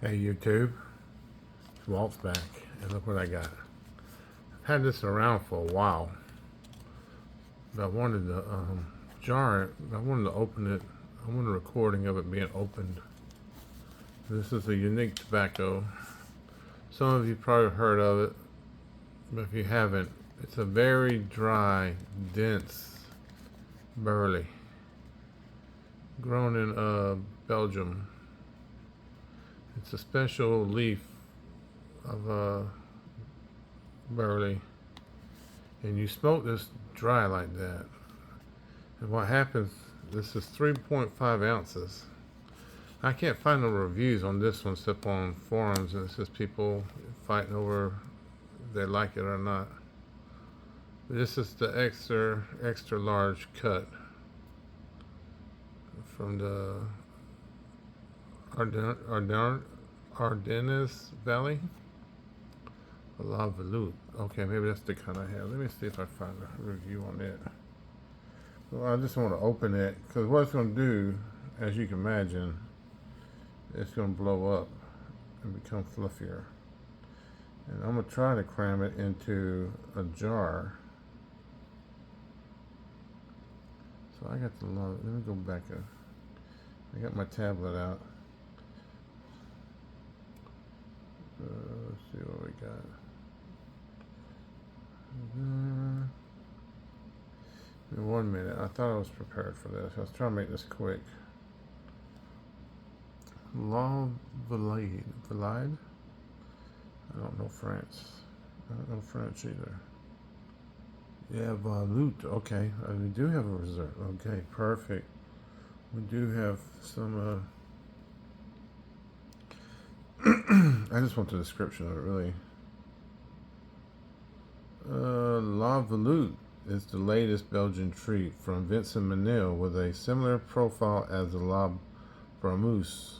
Hey YouTube, it's Walt's back, and look what I got. I've had this around for a while, but I wanted to jar it. I wanted to open it. I want a recording of it being opened. This is a unique tobacco. Some of you probably heard of it, but if you haven't, it's a very dry, dense burley grown in Belgium. It's a special leaf of burley, and you smoke this dry like that. And what happens, this is 3.5 ounces. I can't find no reviews on this one except on forums, and it's just people fighting over if they like it or not. This is the extra large cut from the Ardennes Valley. La Veloute. Okay, maybe that's the kind I have. Let me see if I find a review on it. Well, I just want to open it because what it's going to do, as you can imagine, it's going to blow up and become fluffier. And I'm going to try to cram it into a jar. So I got the love. Let me go back up. I got my tablet out. Let's see what we got. In 1 minute. I thought I was prepared for this. I was trying to make this quick. La Valide. Valide? I don't know French. I don't know French either. Yeah, Valute. Okay. We do have a reserve. Okay, perfect. We do have some I just want the description of it, really. La Veloute is the latest Belgian treat from Vincent Manil with a similar profile as the La Bramuse.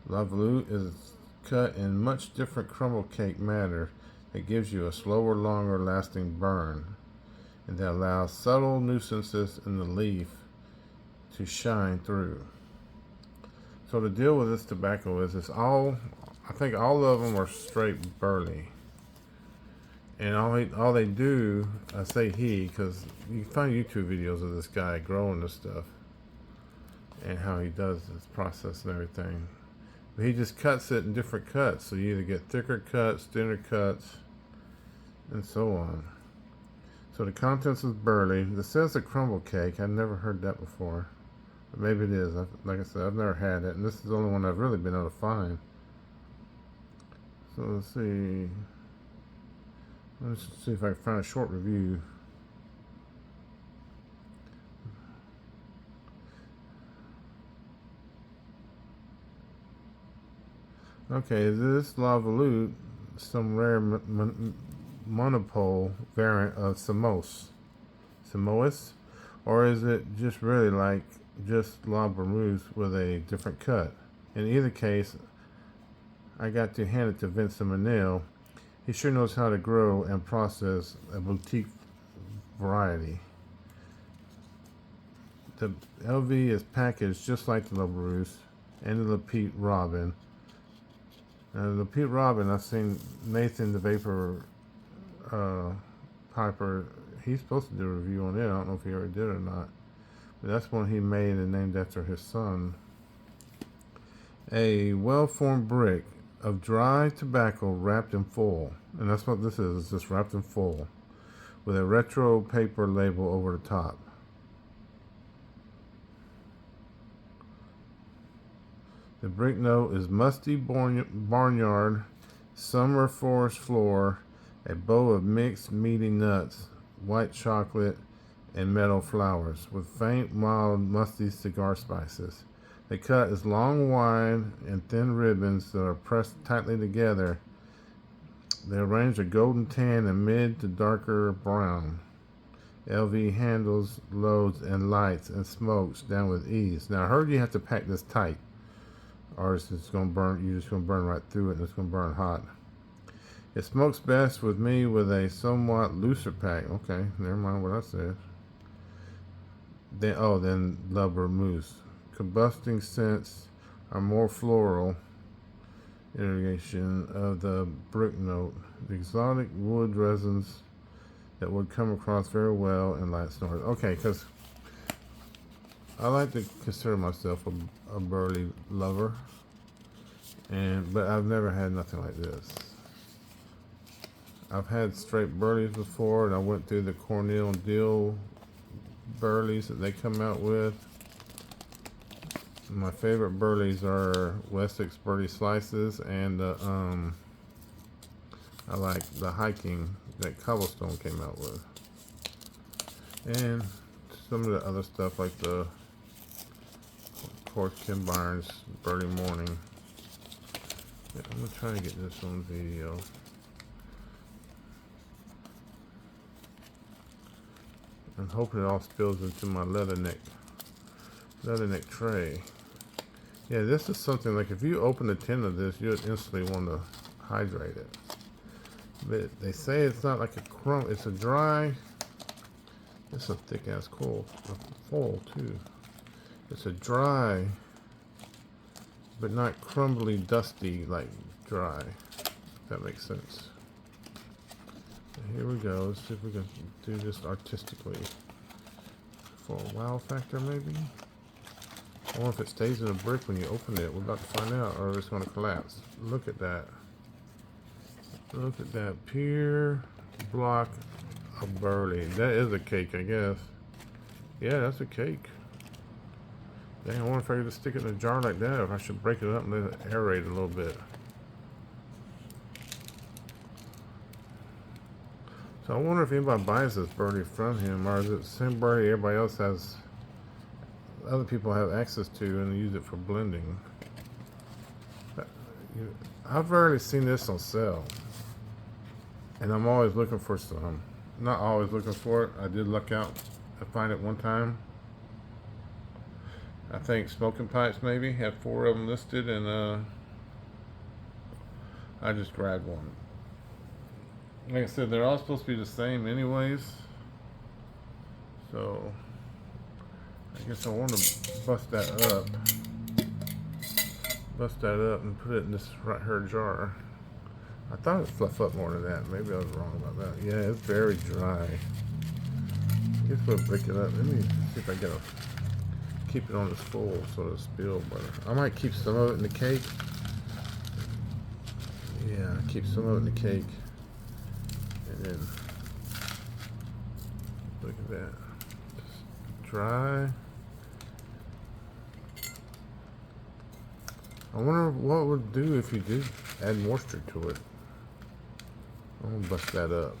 La Veloute is cut in much different crumble cake matter that gives you a slower, longer lasting burn, and that allows subtle nuisances in the leaf to shine through. So the deal with this tobacco is I think all of them are straight burley. And all they do, I say he, because you can find YouTube videos of this guy growing this stuff and how he does this process and everything. But he just cuts it in different cuts. So you either get thicker cuts, thinner cuts, and so on. So the contents is burley. This says a crumble cake. I've never heard that before. But maybe it is. Like I said, I've never had it. And this is the only one I've really been able to find. So let's see. Let's see if I can find a short review. Okay, is this La Veloute some rare monopole variant of Semois? Or is it just really like just La Bramuse with a different cut? In either case, I got to hand it to Vincent Manil. He sure knows how to grow and process a boutique variety. The LV is packaged just like the La Bramuse and the Pete Robin. Now, the Pete Robin, I've seen Nathan the Vapor Piper. He's supposed to do a review on it. I don't know if he already did or not. But that's one he made and named after his son. A well-formed brick of dry tobacco wrapped in foil, and that's what this is. It's just wrapped in foil with a retro paper label over the top. The brick note is musty barnyard, summer forest floor, a bow of mixed meaty nuts, white chocolate, and meadow flowers with faint, mild, musty cigar spices. The cut is long, wide, and thin ribbons that are pressed tightly together. They arrange a golden tan and mid to darker brown. LV handles, loads, and lights and smokes down with ease. Now I heard you have to pack this tight, or it's just gonna burn. You're just gonna burn right through it, and it's gonna burn hot. It smokes best with me with a somewhat looser pack. Okay, never mind what I said. Then La Bramuse. Combusting scents are more floral iteration of the brick note. The exotic wood resins that would come across very well in light snores. Okay, because I like to consider myself a burley lover, but I've never had nothing like this. I've had straight burleys before, and I went through the Cornell Deal burleys that they come out with. My favorite burleys are Wessex burley slices, and I like the hiking that Cobblestone came out with, and some of the other stuff like the, of course, Kim Barnes Burley Morning. Yeah, I'm gonna try to get this on video. I'm hoping it all spills into my leather neck tray. Yeah, this is something like if you open a tin of this, you'd instantly want to hydrate it. But they say it's not like a crumb, it's a dry, it's a thick ass foil too. It's a dry, but not crumbly, dusty, like dry, if that makes sense. Here we go. Let's see if we can do this artistically. For a wow factor, maybe? Or if it stays in a brick when you open it. We're about to find out, or it's going to collapse. Look at that. Look at that pure block of burley. That is a cake, I guess. Yeah, that's a cake. Dang, I wonder if I could just stick it in a jar like that, or if I should break it up and let it aerate a little bit. So I wonder if anybody buys this burley from him, or is it the same burley everybody else has, other people have access to and use it for blending. I've rarely seen this on sale, and I'm always looking for some. Not always looking for it. I did luck out and find it one time. I think Smoking Pipes maybe had 4 of them listed, and I just grabbed one. Like I said, they're all supposed to be the same anyways, so I guess I want to bust that up and put it in this right here jar. I thought it would fluff up more than that. Maybe I was wrong about that. Yeah, it's very dry. I guess we'll break it up. Let me see if I can keep it on this full so it'll spill better. I might keep some of it in the cake. Yeah, keep some of it in the cake. And then, look at that, just dry. I wonder what it would do if you did add moisture to it. I'm gonna bust that up.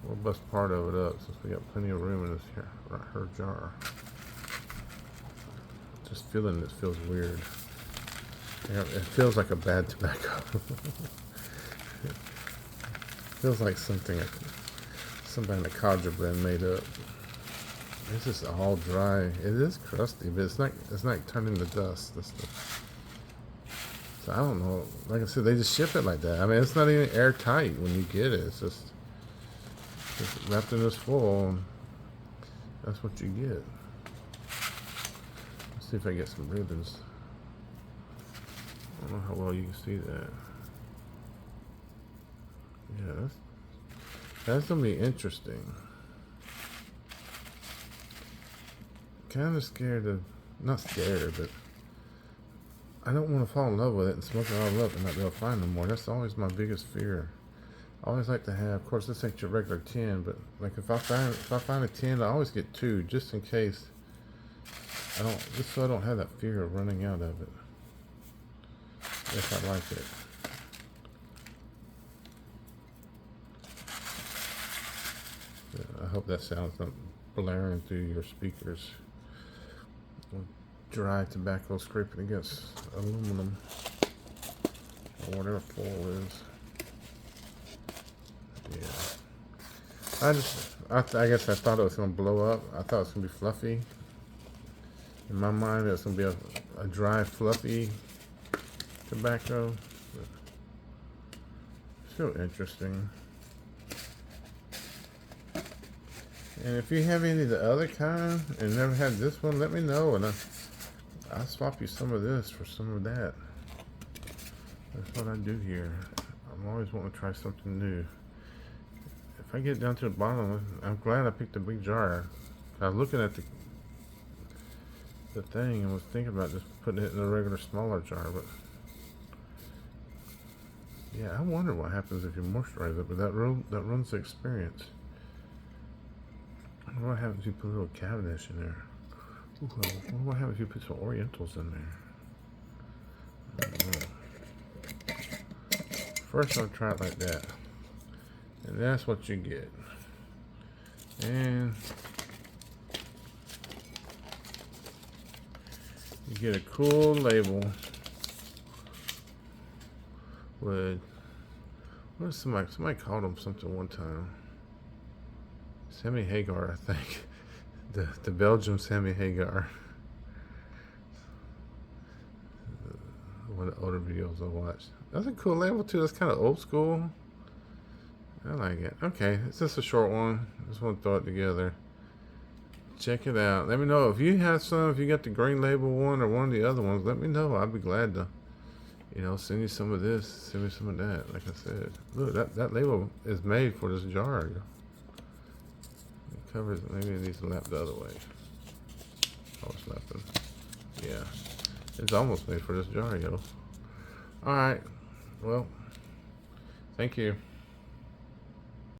We'll bust part of it up since we got plenty of room in this her jar. Just feeling this feels weird. Yeah, it feels like a bad tobacco. Feels like something somebody in the Cadre blend made up. It's just all dry. It is crusty, but it's not turning to dust. So I don't know. Like I said, they just ship it like that. I mean, it's not even airtight when you get it. It's just wrapped in this foil. And that's what you get. Let's see if I get some ribbons. I don't know how well you can see that. Yeah, that's gonna be interesting. Kind of scared of, not scared, but I don't want to fall in love with it and smoke it all up and not be able to find no more. That's always my biggest fear. I always like to have, of course, this ain't your regular tin, but like if I find a tin, I always get 2 just in case. Just so I don't have that fear of running out of it. If I like it. I hope that sound's not blaring through your speakers. Dry tobacco scraping against aluminum or whatever foil is. Yeah. I guess I thought it was going to blow up. I thought it was going to be fluffy. In my mind, it was going to be a dry, fluffy tobacco. But still interesting. And if you have any of the other kind and never had this one, let me know, and I'll swap you some of this for some of that. That's what I do here. I'm always wanting to try something new. If I get down to the bottom, I'm glad I picked a big jar. I was looking at the thing and was thinking about just putting it in a regular smaller jar, but yeah, I wonder what happens if you moisturize it, but that runs the experience. I wonder what happens if you put a little Cavendish in there. Ooh, I wonder what happens if you put some Orientals in there. I don't know. First I'll try it like that. And that's what you get. And you get a cool label with, what is somebody called them something one time. Sammy Hagar, I think. The Belgium Sammy Hagar. One of the older videos I watched. That's a cool label too. That's kind of old school. I like it. Okay, it's just a short one. Just want to throw it together. Check it out. Let me know if you have some. If you got the green label one or one of the other ones, let me know. I'd be glad to, send you some of this. Send me some of that. Like I said, look, that label is made for this jar. It covers. Maybe it needs to lap the other way. Oh, it's lapping. Yeah, it's almost made for this jar, yo. All right. Well, thank you.